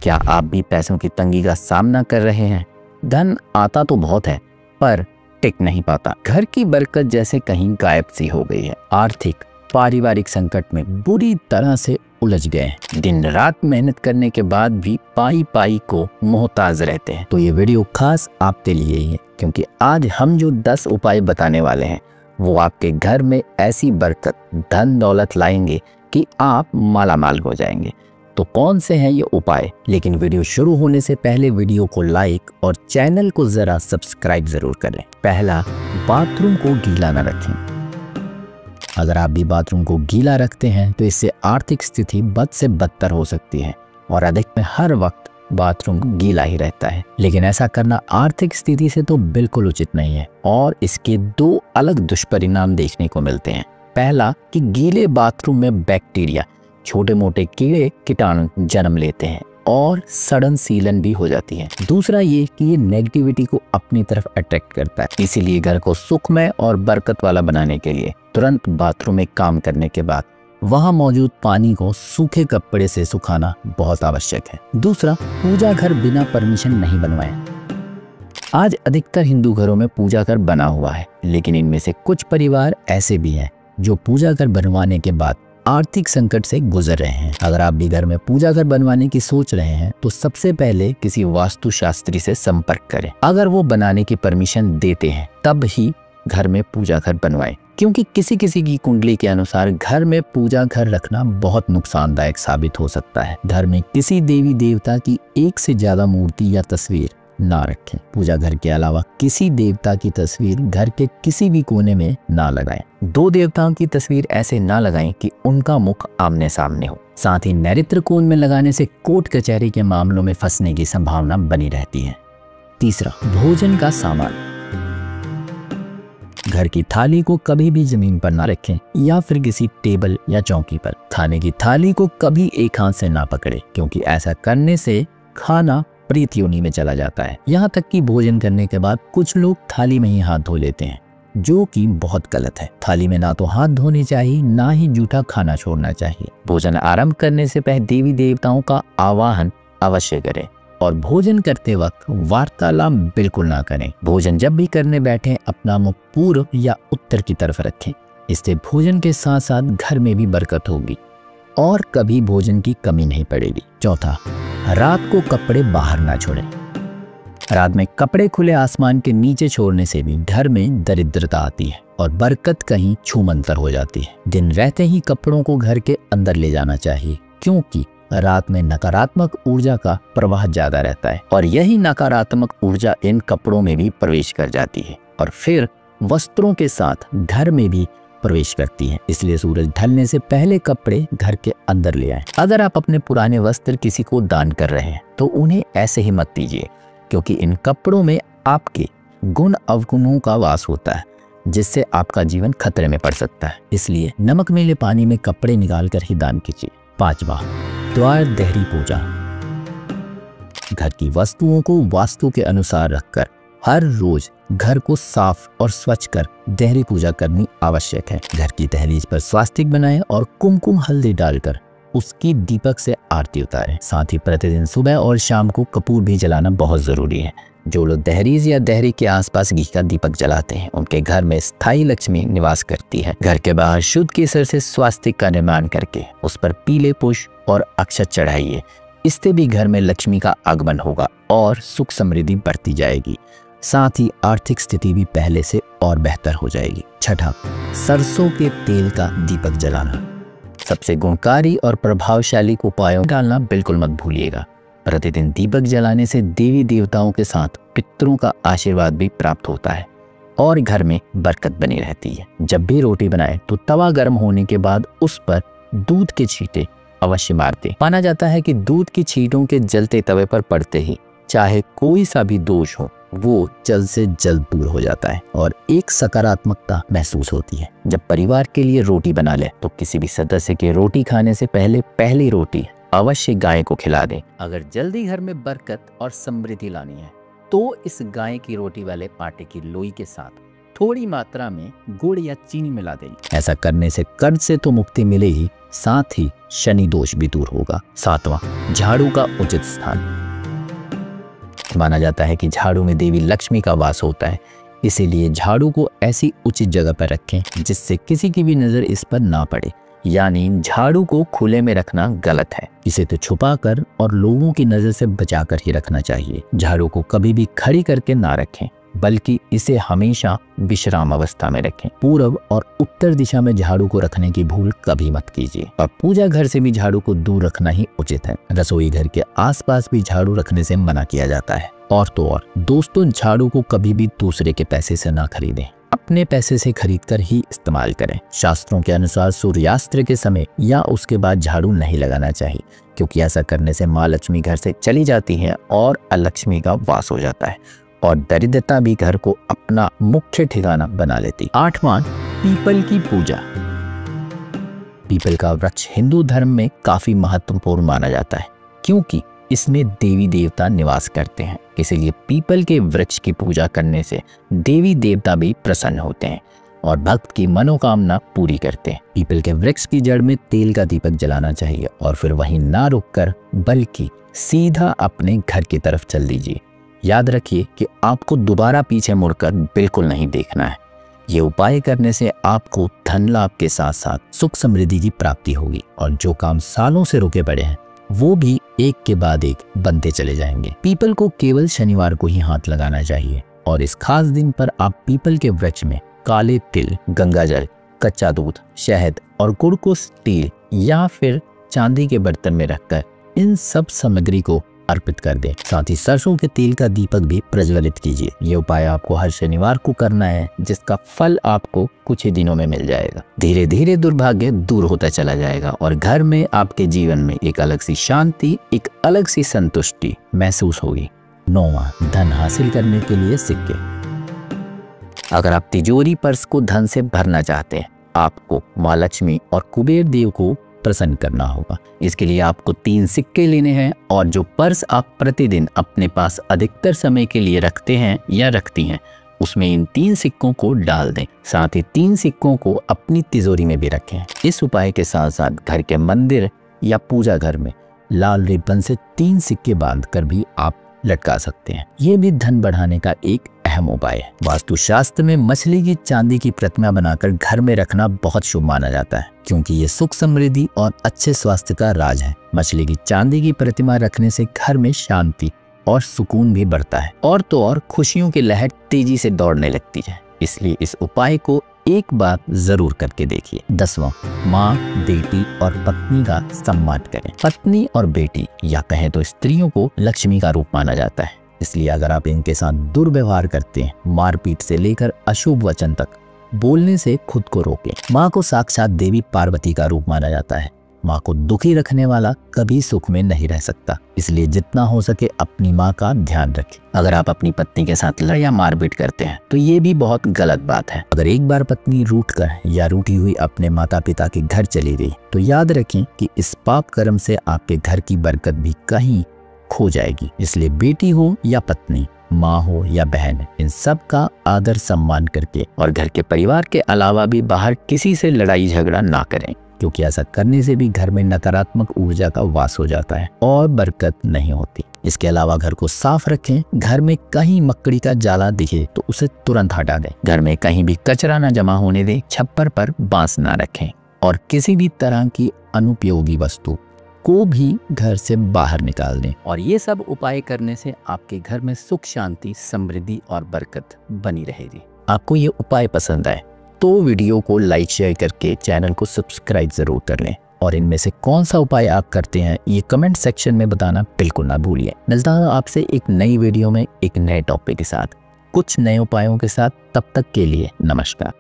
क्या आप भी पैसों की तंगी का सामना कर रहे हैं? धन आता तो बहुत है पर टिक नहीं पाता। घर की बरकत जैसे कहीं गायब सी हो गई है। आर्थिक पारिवारिक संकट में बुरी तरह से उलझ गए हैं। दिन रात मेहनत करने के बाद भी पाई पाई को मोहताज रहते हैं। तो ये वीडियो खास आपके लिए ही है, क्योंकि आज हम जो 10 उपाय बताने वाले हैं वो आपके घर में ऐसी बरकत धन दौलत लाएंगे कि आप मालामाल हो जाएंगे। तो कौन से हैं ये उपाय? लेकिन वीडियो शुरू होने से पहले वीडियो को लाइक और चैनल को जरा सब्सक्राइब जरूर करें। पहला, बाथरूम को गीला न रखें। अगर आप भी बाथरूम को गीला रखते हैं तो इससे आर्थिक स्थिति बद से बदतर हो सकती है और अधिक में हर वक्त बाथरूम गीला ही रहता है। लेकिन ऐसा करना आर्थिक स्थिति से तो बिल्कुल उचित नहीं है और इसके 2 अलग दुष्परिणाम देखने को मिलते हैं। पहला कि गीले बाथरूम में बैक्टीरिया, छोटे मोटे कीड़े कीटाणु जन्म लेते हैं और सड़न सीलन भी हो जाती है। दूसरा ये कि ये नेगेटिविटी को अपनी तरफ अट्रैक्ट करता है। इसीलिए घर को सुखमय और बरकत वाला बनाने के लिए तुरंत बाथरूम में काम करने के बाद वहां मौजूद पानी को सूखे कपड़े से सुखाना बहुत आवश्यक है। दूसरा, पूजा घर बिना परमिशन नहीं बनवाएं। आज अधिकतर हिंदू घरों में पूजा घर बना हुआ है, लेकिन इनमें से कुछ परिवार ऐसे भी हैं जो पूजा घर बनवाने के बाद आर्थिक संकट से गुजर रहे हैं। अगर आप भी घर में पूजा घर बनवाने की सोच रहे हैं तो सबसे पहले किसी वास्तुशास्त्री से संपर्क करें। अगर वो बनाने की परमिशन देते हैं तब ही घर में पूजा घर बनवाएं, क्योंकि किसी किसी की कुंडली के अनुसार घर में पूजा घर रखना बहुत नुकसानदायक साबित हो सकता है। घर में किसी देवी देवता की एक से ज्यादा मूर्ति या तस्वीर ना रखें। पूजा घर के अलावा किसी देवता की तस्वीर घर के किसी भी कोने में ना लगाएं। 2 देवताओं की तस्वीर ऐसे ना लगाएं कि उनका मुख आमने सामने हो। साथ ही नैऋत्य कोण में लगाने से कोर्ट कचहरी के मामलों में फंसने की संभावना बनी रहती है। तीसरा, भोजन का सामान। घर की थाली को कभी भी जमीन पर ना रखें या फिर किसी टेबल या चौकी पर। खाने की थाली को कभी एक हाथ से ना पकड़े, क्योंकि ऐसा करने से खाना प्रेत योनि में चला जाता है। यहाँ तक कि भोजन करने के बाद कुछ लोग थाली में ही हाथ धो लेते हैं, जो कि बहुत गलत है। थाली में ना तो हाथ धोने चाहिए, ना ही जूठा खाना छोड़ना चाहिए। भोजन आरंभ करने से पहले देवी देवताओं का आवाहन अवश्य करें और भोजन करते वक्त वार्तालाप बिल्कुल ना करें। भोजन जब भी करने बैठे अपना मुख पूर्व या उत्तर की तरफ रखें। इससे भोजन के साथ साथ घर में भी बरकत होगी और कभी भोजन की कमी नहीं पड़ेगी। चौथा, रात को कपड़े बाहर ना छोड़ें। रात में कपड़े खुले आसमान के नीचे छोड़ने से भी घर में दरिद्रता आती है और बरकत कहीं छूमंतर हो जाती है। दिन रहते ही कपड़ों को घर के अंदर ले जाना चाहिए, क्योंकि रात में नकारात्मक ऊर्जा का प्रवाह ज्यादा रहता है और यही नकारात्मक ऊर्जा इन कपड़ों में भी प्रवेश कर जाती है और फिर वस्त्रों के साथ घर में भी प्रवेश करती है। इसलिए सूरज ढलने से पहले कपड़े घर के अंदर ले आएं। अगर आप अपने पुराने वस्त्र किसी को दान कर रहे हैं तो उन्हें ऐसे ही मत दीजिए, क्योंकि इन कपड़ों में आपके गुण अवगुणों का वास होता है, जिससे आपका जीवन खतरे में पड़ सकता है। इसलिए नमक मिले पानी में कपड़े निकाल कर ही दान कीजिए। 5वां, द्वार देहरी पूजा। घर की वस्तुओं को वास्तु के अनुसार रखकर हर रोज घर को साफ और स्वच्छ कर देहरी पूजा करनी आवश्यक है। घर की दहलीज पर स्वास्तिक बनाएं और कुमकुम हल्दी डालकर उसकी दीपक से आरती उतारें। साथ ही प्रतिदिन सुबह और शाम को कपूर भी जलाना बहुत जरूरी है। जो लोग दहलीज या देहरी के आसपास घी का दीपक जलाते हैं उनके घर में स्थायी लक्ष्मी निवास करती है। घर के बाहर शुद्ध केसर से स्वास्तिक का निर्माण करके उस पर पीले पुष्प और अक्षत चढ़ाइए। इससे भी घर में लक्ष्मी का आगमन होगा और सुख समृद्धि बढ़ती जाएगी। साथ ही आर्थिक स्थिति भी पहले से और बेहतर हो जाएगी। 6वां, सरसों के तेल का दीपक जलाना। सबसे गुणकारी और प्रभावशाली उपायों डालना बिल्कुल मत भूलिएगा। प्रतिदिन दीपक जलाने से देवी देवताओं के साथ पितरों का आशीर्वाद भी प्राप्त होता है और घर में बरकत बनी रहती है। जब भी रोटी बनाए तो तवा गर्म होने के बाद उस पर दूध के छींटे अवश्य मार दें। माना जाता है कि दूध की छींटों के जलते तवे पर पड़ते ही चाहे कोई सा भी दोष हो वो जल्द से जल्द दूर हो जाता है और एक सकारात्मकता महसूस होती है। जब परिवार के लिए रोटी बना ले तो किसी भी सदस्य के रोटी खाने से पहले पहली रोटी अवश्य गाय को खिला दें। अगर जल्दी घर में बरकत और समृद्धि लानी है तो इस गाय की रोटी वाले आटे की लोई के साथ थोड़ी मात्रा में गुड़ या चीनी मिला दें। ऐसा करने से कर्ज से तो मुक्ति मिले ही, साथ ही शनि दोष भी दूर होगा। 7वां, झाड़ू का उचित स्थान। माना जाता है कि झाड़ू में देवी लक्ष्मी का वास होता है, इसीलिए झाड़ू को ऐसी उचित जगह पर रखें जिससे किसी की भी नजर इस पर ना पड़े। यानी झाड़ू को खुले में रखना गलत है, इसे तो छुपा कर और लोगों की नजर से बचाकर ही रखना चाहिए। झाड़ू को कभी भी खड़ी करके ना रखें, बल्कि इसे हमेशा विश्राम अवस्था में रखें। पूर्व और उत्तर दिशा में झाड़ू को रखने की भूल कभी मत कीजिए। और पूजा घर से भी झाड़ू को दूर रखना ही उचित है। रसोई घर के आसपास भी झाड़ू रखने से मना किया जाता है। और तो और दोस्तों, झाड़ू को कभी भी दूसरे के पैसे से ना खरीदें, अपने पैसे से खरीदकर ही इस्तेमाल करें। शास्त्रों के अनुसार सूर्यास्त के समय या उसके बाद झाड़ू नहीं लगाना चाहिए, क्योंकि ऐसा करने से माँ लक्ष्मी घर से चली जाती है और अलक्ष्मी का वास हो जाता है और दरिद्रता भी घर को अपना मुख्य ठिकाना बना लेती। 8वां, पीपल की पूजा। पीपल का वृक्ष हिंदू धर्म में काफी महत्वपूर्ण माना जाता है, क्योंकि इसमें देवी देवता निवास करते हैं। इसीलिए पीपल के वृक्ष की पूजा करने से देवी देवता भी प्रसन्न होते हैं और भक्त की मनोकामना पूरी करते हैं। पीपल के वृक्ष की जड़ में तेल का दीपक जलाना चाहिए और फिर वहीं ना रुककर बल्कि सीधा अपने घर की तरफ चल दीजिए। याद रखिए कि आपको दोबारा पीछे मुड़कर बिल्कुल नहीं देखना है। ये उपाय करने से आपको धन लाभ के साथ साथ सुख समृद्धि की प्राप्ति होगी और जो काम सालों से रुके पड़े हैं वो भी एक के बाद एक बनते चले जाएंगे। पीपल को केवल शनिवार को ही हाथ लगाना चाहिए और इस खास दिन पर आप पीपल के वृक्ष में काले तिल, गंगाजल, कच्चा दूध, शहद और गुड़ को स्टील या फिर चांदी के बर्तन में रखकर इन सब सामग्री को अर्पित कर दें। साथ ही सरसों के तेल का दीपक भी प्रज्वलित कीजिए। ये उपाय आपको हर शनिवार को करना है, जिसका फल आपको कुछ ही दिनों में मिल जाएगा। धीरे धीरे दुर्भाग्य दूर होता चला जाएगा और घर में आपके जीवन में एक अलग सी शांति, एक अलग सी संतुष्टि महसूस होगी। 9वां, धन हासिल करने के लिए सिक्के। अगर आप तिजोरी पर्स को धन से भरना चाहते हैं, आपको माँ लक्ष्मी और कुबेर देव को प्रसन्न करना होगा। इसके लिए आपको 3 सिक्के लेने हैं और जो पर्स आप प्रतिदिन अपने पास अधिकतर समय के लिए रखते हैं या रखती हैं, उसमें इन 3 सिक्कों को डाल दें। साथ ही 3 सिक्कों को अपनी तिजोरी में भी रखें। इस उपाय के साथ साथ घर के मंदिर या पूजा घर में लाल रिबन से 3 सिक्के बांधकर भी आप लटका सकते हैं। ये भी धन बढ़ाने का एक अहम उपाय है। वास्तुशास्त्र में मछली की चांदी की प्रतिमा बनाकर घर में रखना बहुत शुभ माना जाता है, क्योंकि ये सुख समृद्धि और अच्छे स्वास्थ्य का राज है। मछली की चांदी की प्रतिमा रखने से घर में शांति और सुकून भी बढ़ता है और तो और खुशियों की लहर तेजी से दौड़ने लगती है। इसलिए इस उपाय को एक बार जरूर करके देखिए। 10वां, माँ, बेटी और पत्नी का सम्मान करें। पत्नी और बेटी या कहें तो स्त्रियों को लक्ष्मी का रूप माना जाता है, इसलिए अगर आप इनके साथ दुर्व्यवहार करते हैं, मारपीट से लेकर अशुभ वचन तक बोलने से खुद को रोकें। माँ को साक्षात देवी पार्वती का रूप माना जाता है। माँ को दुखी रखने वाला कभी सुख में नहीं रह सकता, इसलिए जितना हो सके अपनी माँ का ध्यान रखें। अगर आप अपनी पत्नी के साथ लड़ या मारपीट करते हैं तो ये भी बहुत गलत बात है। अगर एक बार पत्नी रूठकर या रूठी हुई अपने माता पिता के घर चली गई तो याद रखें कि इस पाप कर्म से आपके घर की बरकत भी कहीं खो जाएगी। इसलिए बेटी हो या पत्नी, माँ हो या बहन, इन सब का आदर सम्मान करके और घर के परिवार के अलावा भी बाहर किसी से लड़ाई झगड़ा ना करें, क्योंकि ऐसा करने से भी घर में नकारात्मक ऊर्जा का वास हो जाता है और बरकत नहीं होती। इसके अलावा घर को साफ रखें। घर में कहीं मकड़ी का जाला दिखे तो उसे तुरंत हटा दें। घर में कहीं भी कचरा न जमा होने दें। छप्पर पर बांस न रखें और किसी भी तरह की अनुपयोगी वस्तु को भी घर से बाहर निकाल दें। और ये सब उपाय करने से आपके घर में सुख, शांति, समृद्धि और बरकत बनी रहेगी। आपको ये उपाय पसंद आए तो वीडियो को लाइक शेयर करके चैनल को सब्सक्राइब जरूर कर लें और इनमें से कौन सा उपाय आप करते हैं ये कमेंट सेक्शन में बताना बिल्कुल ना भूलिए। मिलता हूं आपसे एक नई वीडियो में एक नए टॉपिक के साथ, कुछ नए उपायों के साथ। तब तक के लिए नमस्कार।